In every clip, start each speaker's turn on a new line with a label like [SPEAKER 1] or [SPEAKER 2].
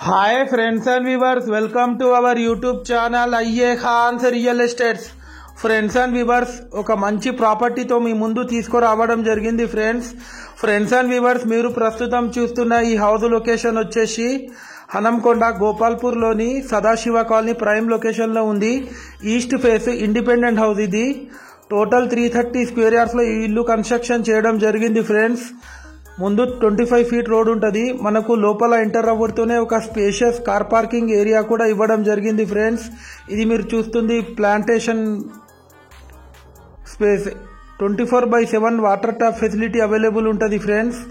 [SPEAKER 1] Hi friends and viewers, welcome to our YouTube channel IA Khan's real estates. Friends and viewers, ఒక మంచి ప్రాపర్టీతో మీ ముందు తీసుకురావడం జరిగింది. ఫ్రెండ్స్ అండ్ వ్యూవర్స్, మీరు ప్రస్తుతం చూస్తున్న ఈ హౌస్ లొకేషన్ వచ్చేసి హనంకొండ గోపాల్పూర్లోని సదాశివ కాలనీ ప్రైమ్ లొకేషన్లో ఉంది. East face independent house. ఇది టోటల్ 330 స్క్వేర్ యార్డ్స్లో ఈ ఇల్లు కన్స్ట్రక్షన్ చేయడం జరిగింది. ఫ్రెండ్స్, ముందు 25 ఫీట్ రోడ్ ఉంటుంది. మనకు లోపల ఎంటర్ అవ్వతూనే ఒక స్పేషియస్ కార్ పార్కింగ్ ఏరియా కూడా ఇవ్వడం జరిగింది. ఫ్రెండ్స్, ఇది మీరు చూస్తుంది plantation space. 24/7 water tap facility available ఉంటుంది. Friends,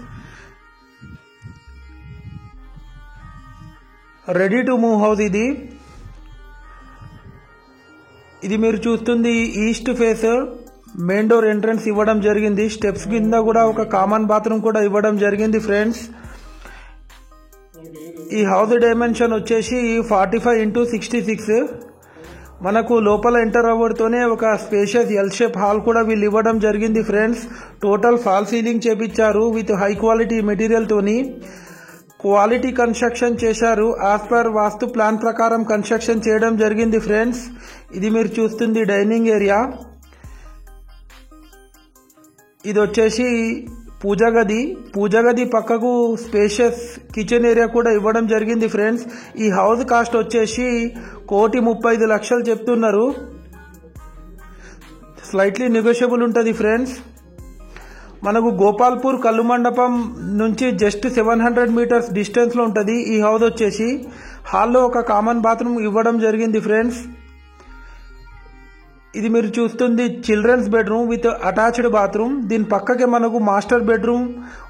[SPEAKER 1] ready to move house. ఇది మీరు చూస్తుంది east face. Main door entrance ఇవ్వడం జరిగింది. స్టెప్స్ కింద కూడా ఒక కామన్ బాత్రూమ్ కూడా ఇవ్వడం జరిగింది. ఫ్రెండ్స్, ఈ హౌస్ డైమెన్షన్ వచ్చేసి 45x66. మనకు లోపల ఎంటర్ అవ్వడంతోనే ఒక స్పేషియస్ ఎల్ షేప్ హాల్ కూడా వీళ్ళు ఇవ్వడం జరిగింది. ఫ్రెండ్స్, టోటల్ ఫాల్ సీలింగ్ చేపించారు విత్ హై క్వాలిటీ మెటీరియల్ తోని. క్వాలిటీ కన్స్ట్రక్షన్ చేశారు. యాజ్ పర్ వాస్తు ప్లాన్ ప్రకారం కన్స్ట్రక్షన్ చేయడం జరిగింది. ఫ్రెండ్స్, ఇది మీరు చూస్తుంది డైనింగ్ ఏరియా. ఇది వచ్చేసి పూజ గది పక్కకు స్పేషియస్ కిచెన్ ఏరియా కూడా ఇవ్వడం జరిగింది. ఫ్రెండ్స్, ఈ హౌస్ కాస్ట్ వచ్చేసి 1,35,00,000 చెప్తున్నారు. స్లైట్లీ నెగోషియబుల్ ఉంటుంది. ఫ్రెండ్స్, మనకు గోపాల్పూర్ కల్లు మండపం నుంచి జస్ట్ 700 మీటర్స్ డిస్టెన్స్లో ఉంటుంది. ఈ హౌస్ వచ్చేసి హాల్లో ఒక కామన్ బాత్రూమ్ ఇవ్వడం జరిగింది. ఫ్రెండ్స్, ఇది మీరు చూస్తుంది children's bedroom with attached bathroom. దీని పక్కకే మనకు మాస్టర్ బెడ్రూమ్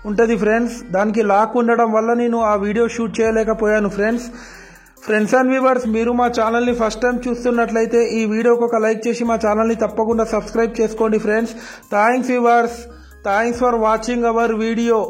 [SPEAKER 1] ఉంటుంది. ఫ్రెండ్స్, దానికి లాక్ ఉండడం వల్ల నేను ఆ వీడియో షూట్ చేయలేకపోయాను. ఫ్రెండ్స్ అండ్ వ్యూవర్స్, మీరు మా ఛానల్ని ఫస్ట్ టైం చూస్తున్నట్లయితే ఈ వీడియోకి ఒక లైక్ చేసి మా ఛానల్ని తప్పకుండా సబ్స్క్రైబ్ చేసుకోండి. Friends, thanks viewers, thanks for watching our video.